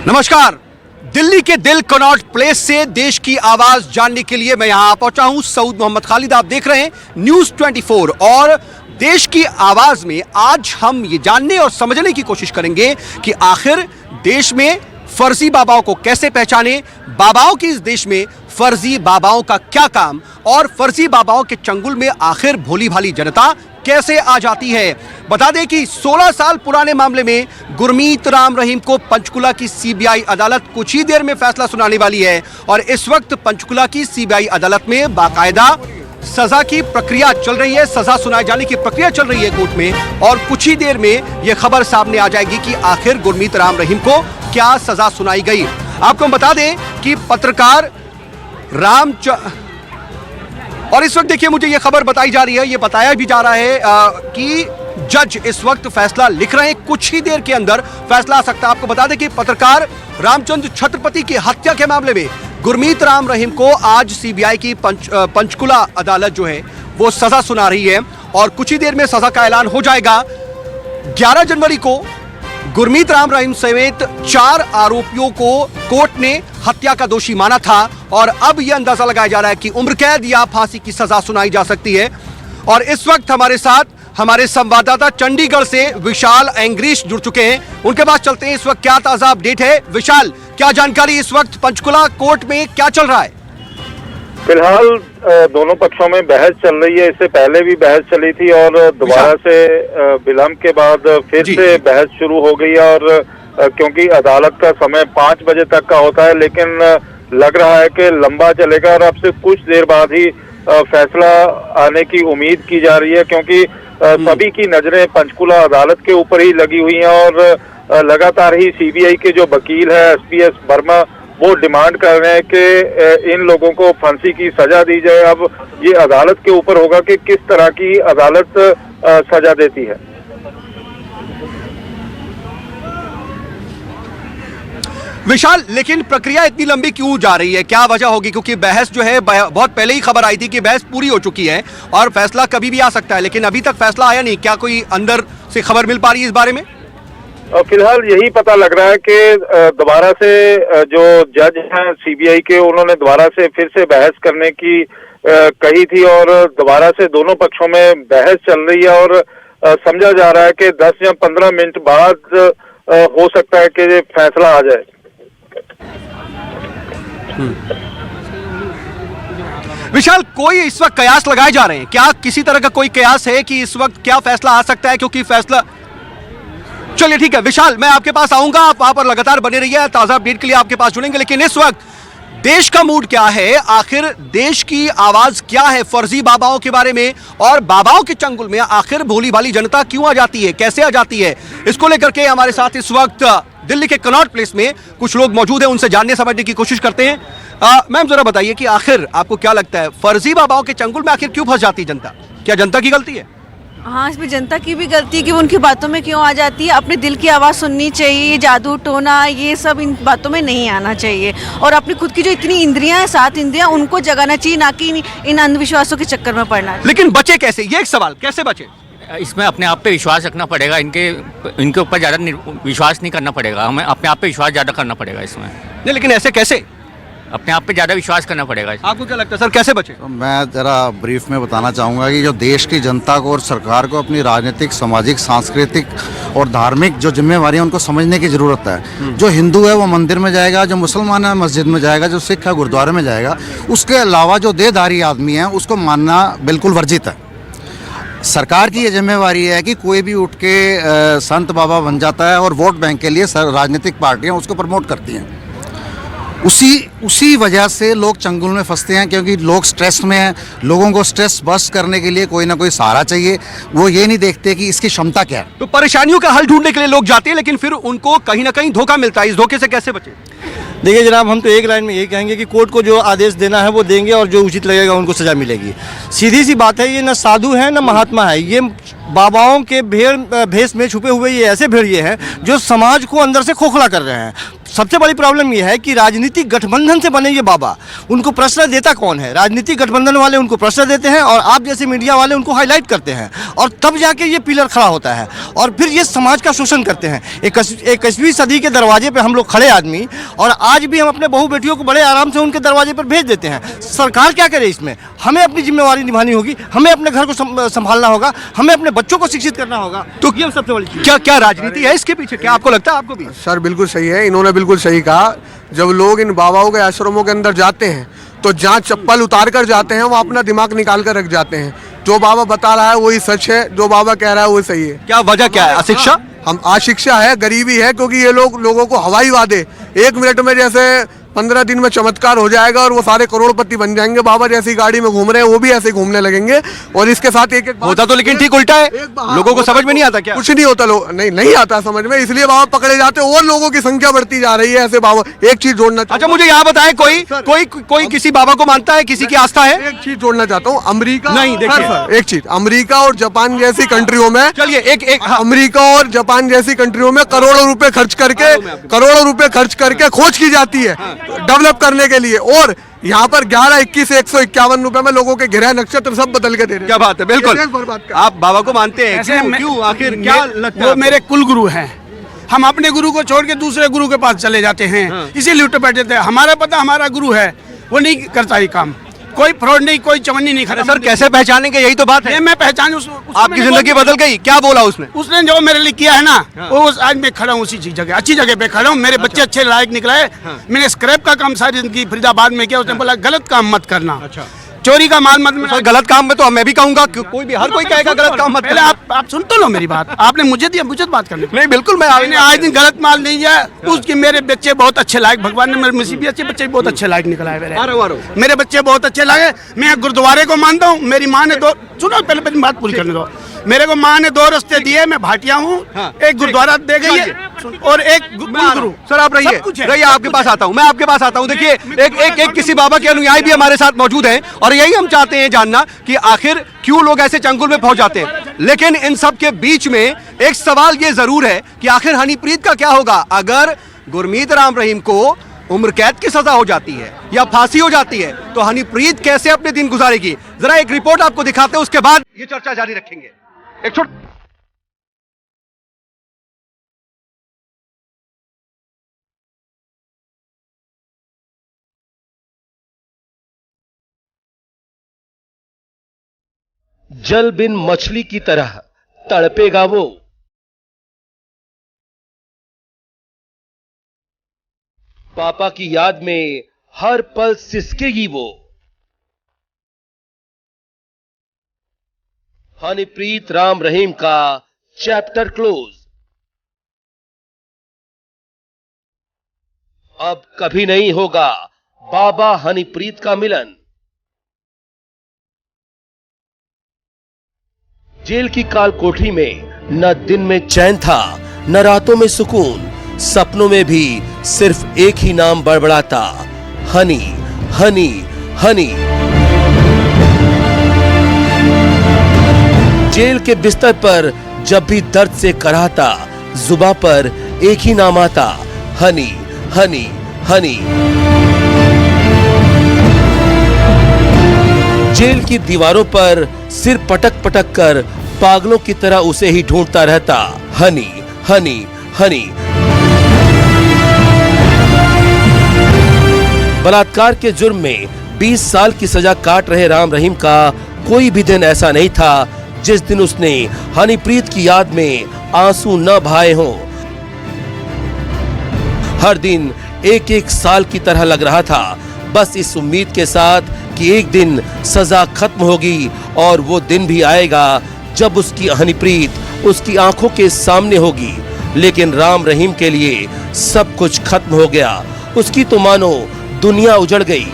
नमस्कार। दिल्ली के दिल कनॉट प्लेस से देश की आवाज जानने के लिए मैं यहां पहुंचा हूं। सऊद मोहम्मद खालिद, आप देख रहे हैं न्यूज़ 24 और देश की आवाज में आज हम ये जानने और समझने की कोशिश करेंगे कि आखिर देश में फर्जी बाबाओं को कैसे पहचाने, बाबाओं की इस देश में फर्जी बाबाओं का क्या काम और फर्जी बाबाओं के चंगुल में आखिर भोली भाली जनता कैसे आ जाती है। बता दें कि 16 साल पुराने मामले में गुरमीत राम रहीम को पंचकुला की सीबीआई अदालत कुछ ही देर में फैसला सुनाने वाली है और इस वक्त पंचकुला की सीबीआई अदालत में बाकायदा सजा की प्रक्रिया चल रही है, सजा सुनाए जाने की प्रक्रिया चल रही है कोर्ट में और कुछ ही देर में यह खबर सामने आ जाएगी कि आखिर गुरमीत राम रहीम को क्या सजा सुनाई गई। आपको बता दें कि पत्रकार और इस वक्त देखिए मुझे यह खबर बताई जा रही है, यह बताया भी जा रहा है कि जज इस वक्त फैसला लिख रहे हैं, कुछ ही देर के अंदर फैसला आ सकता है। आपको बता दें कि पत्रकार रामचंद्र छत्रपति की हत्या के मामले में गुरमीत राम रहीम को आज सीबीआई की पंचकुला अदालत जो है वो सजा सुना रही है और कुछ ही देर में सजा का ऐलान हो जाएगा। 11 जनवरी को गुरमीत राम रहीम समेत 4 आरोपियों को कोर्ट ने हत्या का दोषी माना था और अब यह अंदाजा लगाया जा रहा है कि उम्र कैद या फांसी की सजा सुनाई जा सकती है। और इस वक्त हमारे साथ हमारे संवाददाता चंडीगढ़ से विशाल एंग्रीश जुड़ चुके हैं, उनके पास चलते हैं। इस वक्त क्या ताजा अपडेट है विशाल, क्या जानकारी इस वक्त पंचकुला कोर्ट में क्या चल रहा है? फिलहाल दोनों पक्षों में बहस चल रही है। इससे पहले भी बहस चली थी और दोबारा से विलंब के बाद फिर से बहस शुरू हो गई और क्योंकि अदालत का समय 5 बजे तक का होता है, लेकिन लग रहा है कि लंबा चलेगा और अब से कुछ देर बाद ही फैसला आने की उम्मीद की जा रही है, क्योंकि सभी की नजरें पंचकुला अदालत के ऊपर ही लगी हुई हैं और लगातार ही सीबीआई के जो वकील है एसपीएस वर्मा वो डिमांड कर रहे हैं कि इन लोगों को फांसी की सजा दी जाए। अब ये अदालत के ऊपर होगा कि किस तरह की अदालत सजा देती है। विशाल, लेकिन प्रक्रिया इतनी लंबी क्यों जा रही है, क्या वजह होगी? क्योंकि बहस जो है बहुत पहले ही खबर आई थी कि बहस पूरी हो चुकी है और फैसला कभी भी आ सकता है, लेकिन अभी तक फैसला आया नहीं। क्या कोई अंदर से खबर मिल पा रही है इस बारे में? फिलहाल यही पता लग रहा है कि दोबारा से जो जज हैं सीबीआई के, उन्होंने दोबारा से फिर से बहस करने की कही थी और दोबारा से दोनों पक्षों में बहस चल रही है और समझा जा रहा है कि 10 या 15 मिनट बाद हो सकता है कि फैसला आ जाए। विशाल, कोई इस वक्त कयास लगाए जा रहे हैं क्या? किसी तरह का कोई कयास है कि इस वक्त क्या फैसला आ सकता है? क्योंकि फैसला, चलिए ठीक है विशाल, मैं आपके पास आऊंगा, आप वहां पर लगातार बने रहिए, ताजा अपडेट के लिए आपके पास जुड़ेंगे। लेकिन इस वक्त देश का मूड क्या है, आखिर देश की आवाज क्या है फर्जी बाबाओं के बारे में और बाबाओं के चंगुल में आखिर भोली भाली जनता क्यों आ जाती है, कैसे आ जाती है, इसको लेकर के हमारे साथ इस वक्त दिल्ली के कनॉट प्लेस में कुछ लोग मौजूद हैं, उनसे जानने समझने की कोशिश करते हैं। मैम जरा बताइए कि आखिर आपको क्या लगता है फर्जी बाबाओं के चंगुल में आखिर क्यों फंस जाती है जनता? क्या जनता की गलती है? हाँ, इसमें जनता की भी गलती है कि वो उनकी बातों में क्यों आ जाती है। अपने दिल की आवाज़ सुननी चाहिए, जादू टोना ये सब इन बातों में नहीं आना चाहिए और अपनी खुद की जो इतनी इंद्रियां हैं, 7 इंद्रियां, उनको जगाना चाहिए, ना कि इन अंधविश्वासों के चक्कर में पड़ना। लेकिन बचे कैसे, ये एक सवाल, कैसे बचे? इसमें अपने आप पे विश्वास रखना पड़ेगा, इनके ऊपर ज़्यादा विश्वास नहीं करना पड़ेगा, हमें अपने आप पे विश्वास ज़्यादा करना पड़ेगा इसमें। नहीं, लेकिन ऐसे कैसे? अपने आप पे ज़्यादा विश्वास करना पड़ेगा। आपको क्या लगता है सर, कैसे बचे? तो मैं ज़रा ब्रीफ में बताना चाहूँगा कि जो देश की जनता को और सरकार को अपनी राजनीतिक, सामाजिक, सांस्कृतिक और धार्मिक जो जिम्मेवारी है उनको समझने की ज़रूरत है। जो हिंदू है वो मंदिर में जाएगा, जो मुसलमान है मस्जिद में जाएगा, जो सिख है गुरुद्वारे में जाएगा। उसके अलावा जो देहधारी आदमी है उसको मानना बिल्कुल वर्जित है। सरकार की ये जिम्मेवारी है कि कोई भी उठ के संत बाबा बन जाता है और वोट बैंक के लिए राजनीतिक पार्टियाँ उसको प्रमोट करती हैं। उसी वजह से लोग चंगुल में फंसते हैं, क्योंकि लोग स्ट्रेस में हैं। लोगों को स्ट्रेस बस्ट करने के लिए कोई ना कोई सहारा चाहिए, वो ये नहीं देखते कि इसकी क्षमता क्या है। तो परेशानियों का हल ढूंढने के लिए लोग जाते हैं, लेकिन फिर उनको कहीं ना कहीं धोखा मिलता है। इस धोखे से कैसे बचे? देखिए जनाब, हम तो एक लाइन में यही कहेंगे कि कोर्ट को जो आदेश देना है वो देंगे और जो उचित लगेगा उनको सजा मिलेगी। सीधी सी बात है, ये न साधु है न महात्मा है, ये बाबाओं के भेष में छुपे हुए ये ऐसे भेड़िए हैं जो समाज को अंदर से खोखला कर रहे हैं। सबसे बड़ी प्रॉब्लम ये है कि राजनीतिक गठबंधन से बने ये बाबा, उनको प्रश्रय देता कौन है? राजनीतिक गठबंधन वाले उनको प्रश्रय देते हैं और आप जैसे मीडिया वाले उनको हाईलाइट करते हैं, और तब जाके ये पिलर खड़ा होता है, और फिर ये समाज का शोषण करते हैं। 21वीं सदी के दरवाजे पे हम लोग खड़े आदमी, और आज भी हम अपने बहू बेटियों को बड़े आराम से उनके दरवाजे पर भेज देते हैं। सरकार क्या करे इसमें? हमें अपनी जिम्मेवारी निभानी होगी, हमें अपने घर को संभालना होगा, हमें अपने बच्चों को शिक्षित करना होगा। तो ये सबसे बड़ी चीज़। क्या राजनीति है इसके पीछे? क्या आपको लगता है? आपको भी? सर बिल्कुल सही है, इन्होंने बिल्कुल सही कहा। जब लोग इन बाबाओं के आश्रमों के अंदर जाते हैं तो जहाँ चप्पल उतार कर जाते हैं, वो अपना दिमाग निकाल कर रख जाते हैं। जो बाबा बता रहा है वही सच है, जो बाबा कह रहा है वही सही है। क्या वजह क्या है? अशिक्षा? हम अशिक्षा है, गरीबी है, क्योंकि ये लोगों को हवाई वादे 1 मिनट में जैसे 15 दिन में चमत्कार हो जाएगा और वो सारे करोड़पति बन जाएंगे। बाबा जैसी गाड़ी में घूम रहे हैं वो भी ऐसे घूमने लगेंगे, और इसके साथ एक होता तो लेकिन ठीक उल्टा है। लोगों को समझ में नहीं आता क्या? कुछ नहीं होता, लोग नहीं आता समझ में, इसलिए बाबा पकड़े जाते हैं और लोगों की संख्या बढ़ती जा रही है। ऐसे बाबा, एक चीज जोड़ना, अच्छा मुझे यहाँ बताएं, कोई किसी बाबा को मानता है? किसी की आस्था है? एक चीज जोड़ना चाहता हूँ, अमेरिका नहीं, देखिए एक चीज, अमेरिका और जापान जैसी कंट्रियों में, चलिए एक अमेरिका और जापान जैसी कंट्रियों में करोड़ों रुपए खर्च करके खोज की जाती है डेवलप करने के लिए, और यहाँ पर 11, 21, 151 रुपए में लोगों के ग्रह नक्षत्र सब बदल के दे रहे हैं। क्या बात है, बिल्कुल। आप बाबा को मानते हैं? क्यों आखिर क्या लगता है? वो मेरे कुल गुरु हैं। हम अपने गुरु को छोड़ के दूसरे गुरु के पास चले जाते हैं, इसीलिए उठ बैठ जाते हैं। हमारा पता हमारा गुरु है, वो नहीं करता ये काम, कोई फ्रॉड नहीं, कोई चवन्नी नहीं खड़ा। सर कैसे पहचानेंगे? यही तो बात है। मैं पहचान आपकी जिंदगी बदल गई? क्या बोला उसने? उसने जो मेरे लिए किया है ना, वो आज मैं खड़ा हूँ उसी जगह, अच्छी जगह पे खड़ा हूँ। मेरे बच्चे अच्छे लायक निकला है। मैंने स्क्रैप का काम सारी जिंदगी फरीदाबाद में किया। उसने बोला गलत काम मत करना, चोरी का माल मत। सर गलत काम में तो मैं भी कहूंगा, कोई भी, हर कोई कहेगा गलत काम मत। पहले आप सुन तो लो मेरी बात। आपने मुझे दिया, मुझे बात करनी नहीं। बिल्कुल, मैंने आज दिन गलत माल नहीं दिया। उसके मेरे बच्चे बहुत अच्छे लायक, भगवान ने मेरे मुझे भी अच्छे बच्चे बहुत अच्छे लायक निकला है। मेरे बच्चे बहुत अच्छे लगे। मैं गुरुद्वारे को मानता हूँ। मेरी माँ ने सुनो, पहले बात पूरी करने दो। मेरे को माँ ने 2 रास्ते दिए, मैं भाटिया हूँ। एक गुरुद्वारा दे गई है और एक गुरु। सर आप रहिए, आपके पास आता हूँ, मैं आपके पास आता हूँ। देखिए एक किसी बाबा के अनुयायी भी हमारे साथ मौजूद हैं, और यही हम चाहते हैं जानना कि आखिर क्यों लोग ऐसे चंगुल में पहुंच जाते हैं। लेकिन इन सब के बीच में एक सवाल ये जरूर है कि आखिर हनीप्रीत का क्या होगा अगर गुरमीत राम रहीम को उम्र कैद की सजा हो जाती है या फांसी हो जाती है, तो हनीप्रीत कैसे अपने दिन गुजारेगी? जरा एक रिपोर्ट आपको दिखाते हैं, उसके बाद ये चर्चा जारी रखेंगे। एक छोटा जल बिन मछली की तरह तड़पेगा वो, पापा की याद में हर पल सिसकेगी वो। हनीप्रीत राम रहीम का चैप्टर क्लोज। अब कभी नहीं होगा बाबा हनीप्रीत का मिलन। जेल की काल कोठरी में न दिन में चैन था, न रातों में सुकून। सपनों में भी सिर्फ एक ही नाम बड़बड़ाता, हनी हनी हनी। जेल के बिस्तर पर जब भी दर्द से कराहता, जुबां पर एक ही नाम आता, हनी हनी हनी। जेल की दीवारों पर सिर पटक पटक कर पागलों की तरह उसे ही ढूंढता रहता, हनी हनी हनी। बलात्कार के जुर्म में 20 साल की सजा काट रहे राम रहीम का कोई भी दिन ऐसा नहीं था जिस दिन उसने हनीप्रीत की याद में आंसू न बहाए हों। हर दिन एक एक साल की तरह लग रहा था, बस इस उम्मीद के साथ कि एक दिन सजा खत्म होगी और वो दिन भी आएगा जब उसकी हनीप्रीत उसकी आंखों के सामने होगी। लेकिन राम रहीम के लिए सब कुछ खत्म हो गया। उसकी तो मानो दुनिया उजड़ गई।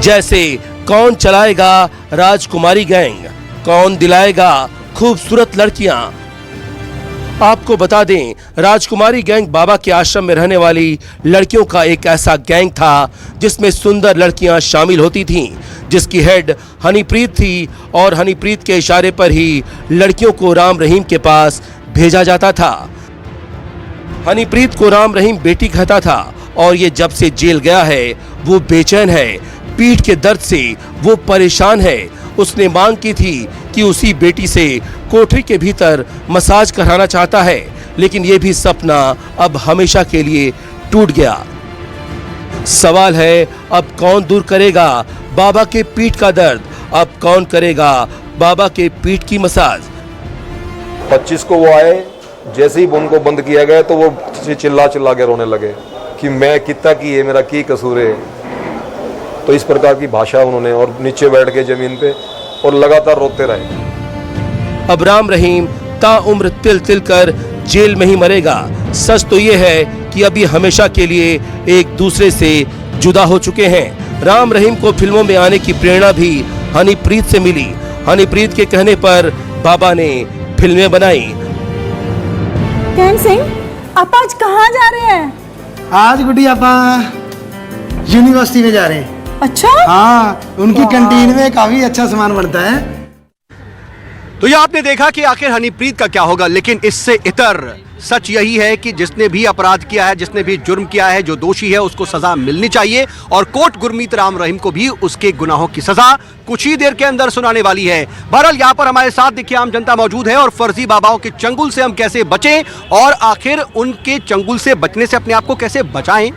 जैसे कौन चलाएगा राजकुमारी गैंग, कौन दिलाएगा खूबसूरत लड़कियां। आपको बता दें, राजकुमारी गैंग बाबा के आश्रम में रहने वाली लड़कियों का एक ऐसा गैंग था जिसमें सुंदर लड़कियां शामिल होती थीं, जिसकी हेड हनीप्रीत थी और हनीप्रीत के इशारे पर ही लड़कियों को राम रहीम के पास भेजा जाता था। हनीप्रीत को राम रहीम बेटी कहता था और ये जब से जेल गया है वो बेचैन है, पीठ के दर्द से वो परेशान है। उसने मांग की थी कि उसी बेटी से कोठरी के भीतर मसाज कराना चाहता है, लेकिन ये भी सपना अब हमेशा के लिए टूट गया। सवाल है अब कौन दूर करेगा बाबा के पीठ का दर्द, अब कौन करेगा बाबा के पीठ की मसाज। 25 को वो आए, जैसे ही उनको बंद किया गया तो वो चिल्ला चिल्ला के रोने लगे कि मैं कितना की है, मेरा की कसूर है। तो इस प्रकार की भाषा उन्होंने, और नीचे बैठ के जमीन पे और लगातार रोते रहे। अब राम रहीम ताउम्र तिल तिल कर जेल में ही मरेगा। सच तो ये है कि अभी हमेशा के लिए एक दूसरे से जुदा हो चुके हैं। राम रहीम को फिल्मों में आने की प्रेरणा भी हनीप्रीत से मिली। हनीप्रीत के कहने पर बाबा ने फिल्में बनाई। कैन सिंह, आप आज कहाँ जा रहे हैं? आज गुड्डी आप यूनिवर्सिटी में जा रहे हैं। अच्छा? हाँ, उनकी कैंटीन में काफी अच्छा सामान बनता है। तो ये आपने देखा कि आखिर हनीप्रीत का क्या होगा, लेकिन इससे इतर सच यही है कि जिसने भी अपराध किया है, जिसने भी जुर्म किया है, जो दोषी है उसको सजा मिलनी चाहिए और कोर्ट गुरमीत राम रहीम को भी उसके गुनाहों की सजा कुछ ही देर के अंदर सुनाने वाली है। बहरहाल यहाँ पर हमारे साथ देखिए आम जनता मौजूद है और फर्जी बाबाओं के चंगुल से हम कैसे बचें और आखिर उनके चंगुल से बचने से अपने आप को कैसे बचाएं,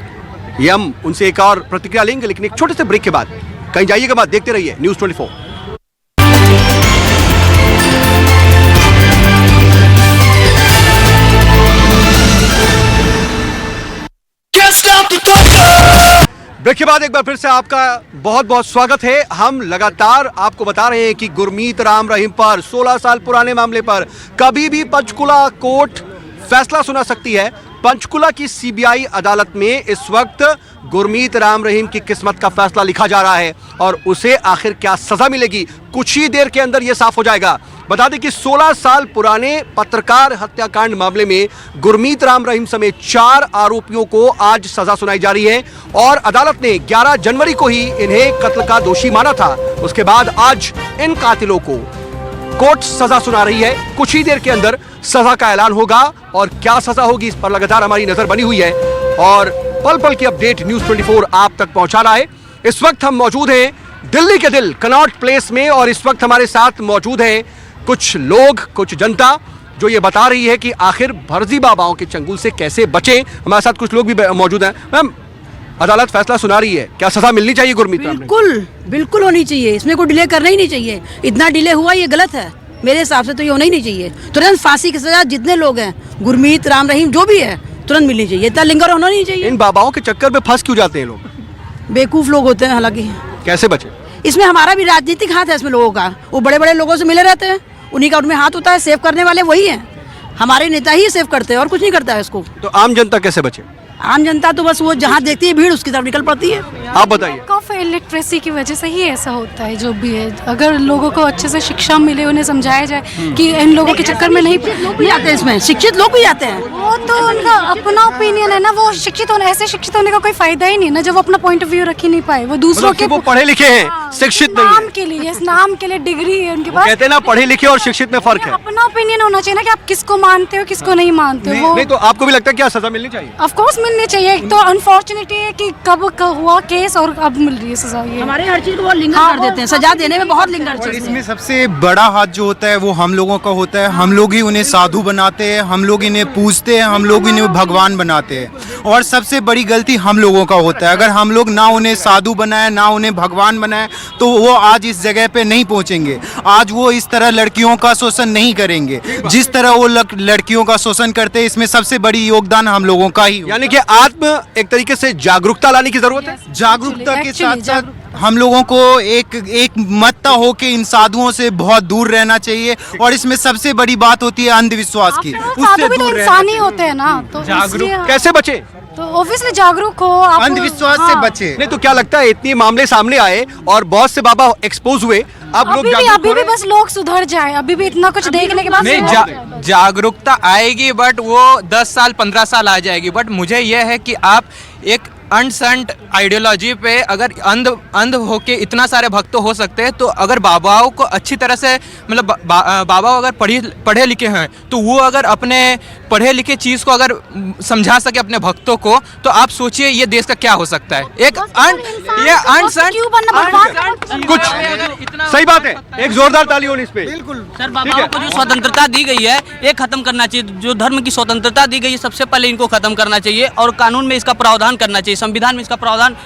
ये हम उनसे एक और प्रतिक्रिया लेंगे, लेकिन एक छोटे से ब्रेक के बाद। कहीं जाइएगा मत, देखते रहिए न्यूज़ 24। ब्रेक के बाद एक बार फिर से आपका बहुत बहुत स्वागत है। हम लगातार आपको बता रहे हैं कि गुरमीत राम रहीम पर 16 साल पुराने मामले पर कभी भी पंचकुला कोर्ट फैसला सुना सकती है। पंचकुला की सीबीआई अदालत में इस वक्त गुरमीत राम रहीम की किस्मत का फैसला लिखा जा रहा है और उसे आखिर क्या सजा मिलेगी कुछ ही देर के अंदर यह साफ हो जाएगा। बता दें कि 16 साल पुराने पत्रकार हत्याकांड मामले में गुरमीत राम रहीम समेत 4 आरोपियों को आज सजा सुनाई जा रही है और अदालत ने 11 जनवरी को ही इन्हें कत्ल का दोषी माना था। उसके बाद आज इन कातिलों को कोर्ट सजा सुना रही है। कुछ ही देर के अंदर सजा का ऐलान होगा और क्या सजा होगी इस पर लगातार हमारी नजर बनी हुई है और पल पल की अपडेट न्यूज़ 24 आप तक पहुंचा रहा है। इस वक्त हम मौजूद हैं दिल्ली के दिल कनॉट प्लेस में और इस वक्त हमारे साथ मौजूद हैं कुछ लोग, कुछ जनता जो ये बता रही है कि आखिर फर्जी बाबाओं के चंगुल से कैसे बचें। हमारे साथ कुछ लोग भी मौजूद हैं। मैम, अदालत फैसला सुना रही है, क्या सजा मिलनी चाहिए गुरमीत राम? बिल्कुल बिल्कुल होनी चाहिए, इसमें कोई डिले करना ही नहीं चाहिए। इतना डिले हुआ ये गलत है, मेरे हिसाब से तो ये होना ही नहीं चाहिए। तुरंत फांसी की सजा जितने लोग हैं, गुरमीत राम रहीम जो भी है, तुरंत मिलनी चाहिए। इतना लिंगर होना नहीं चाहिए। इन बाबाओं के चक्कर में फंस क्यों जाते हैं लोग? बेवकूफ लोग होते हैं। हालांकि कैसे बचे? इसमें हमारा भी राजनीतिक हाथ है इसमें लोगों का। वो बड़े बड़े लोगों से मिले रहते हैं, उन्हीं का उनमें हाथ होता है। सेव करने वाले वही हैं, हमारे नेता ही सेव करते हैं और कुछ नहीं करता है इसको। तो आम जनता कैसे बचे? आम जनता तो बस वो जहाँ देखती है भीड़ उसकी तरफ निकल पड़ती है। आप बताइए। ऑफ इलिटरेसी की वजह से ही ऐसा होता है जो भी है। अगर लोगों को अच्छे से शिक्षा मिले, उन्हें समझाया जाए कि इन लोगों के चक्कर में नहीं। लोग भी आते हैं इसमें, शिक्षित लोग भी आते हैं। वो तो उनका अपना ओपिनियन है ना। वो शिक्षित होने, ऐसे शिक्षित होने का कोई फायदा ही नहीं ना जब वो अपना पॉइंट ऑफ व्यू रख ही नहीं पाए। वो दूसरों के, वो पढ़े लिखे हैं, शिक्षित नहीं है। नाम के लिए, इस नाम के लिए डिग्री है उनके पास। कहते हैं ना पढ़े लिखे और शिक्षित में फर्क है। अपना ओपिनियन होना चाहिए ना कि आप किसको मानते हो, किसको नहीं मानते हो। नहीं तो आपको भी लगता है क्या सजा मिलनी चाहिए? ऑफ कोर्स मिलनी चाहिए। एक तो अनफॉर्चुनेटली है कि कब हुआ केस और अब मिल रही है सजा। ये हमारे हर चीज को बहुत लिंगर कर देते हैं, सजा देने में बहुत लिंगर और इसमें सबसे बड़ा हाथ जो होता है वो हम लोगों का होता है। हम लोग ही उन्हें साधु बनाते हैं, हम लोग इन्हें पूजते हैं, हम लोग इन्हें भगवान बनाते हैं और सबसे बड़ी गलती हम लोगों का होता है। अगर हम लोग ना उन्हें साधु बनाए, ना उन्हें भगवान बनाए तो वो आज इस जगह पे नहीं पहुंचेंगे। आज वो इस तरह लड़कियों का शोषण नहीं करेंगे जिस तरह वो लड़कियों का शोषण करते हैं। इसमें सबसे बड़ी योगदान हम लोगों का ही, यानी कि आत्म एक तरीके से जागरूकता लाने की जरूरत है। जागरूकता के साथ साथ हम लोगों को एक मत्ता हो के इन साधुओं से बहुत दूर रहना चाहिए और इसमें सबसे बड़ी बात होती है अंधविश्वास की। उससे भी तो इंसान ही होते हैं ना, तो जागरूक कैसे बचे? तो ऑब्वियसली जागरूक हो, अंधविश्वास से बचे। नहीं तो क्या लगता है इतने मामले सामने आए और बहुत से बाबा एक्सपोज हुए, अब लोग अभी भी बस लोग सुधर जाए। अभी भी इतना कुछ देखने के बाद जागरूकता आएगी, बट वो 10 साल 15 साल आ जाएगी। बट मुझे यह है कि आप एक अनसंट आइडियोलॉजी पे अगर अंध होके इतना सारे भक्त हो सकते हैं, तो अगर बाबाओं को अच्छी तरह से मतलब बाबा अगर पढ़े लिखे हैं, तो वो अगर अपने पढ़े लिखे चीज़ को अगर समझा सके अपने भक्तों को, तो आप सोचिए ये देश का क्या हो सकता है। एक कुछ सही बात है, एक जोरदार ताली होनी इस पे। बिल्कुल सर, बाबाओं को जो स्वतंत्रता दी गई है ये खत्म करना चाहिए। जो धर्म की स्वतंत्रता दी गई है सबसे पहले इनको खत्म करना चाहिए और कानून में इसका प्रावधान करना चाहिए, संविधान में इसका प्रावधान।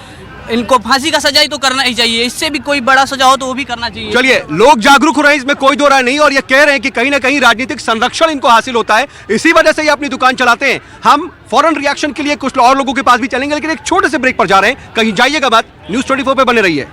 इनको फांसी का सजा ही तो करना ही चाहिए, इससे भी कोई बड़ा सजा हो तो वो भी करना चाहिए। चलिए, लोग जागरूक हो रहे हैं, इसमें कोई दो राय नहीं, और ये कह रहे हैं कि कहीं ना कहीं राजनीतिक संरक्षण इनको हासिल होता है, इसी वजह से ये अपनी दुकान चलाते हैं। हम फौरन रिएक्शन के लिए कुछ और लोगों के पास भी चलेंगे, लेकिन एक छोटे से ब्रेक पर जा रहे हैं, कहीं जाइएगा मत, न्यूज़ 24 पे बने रहिए।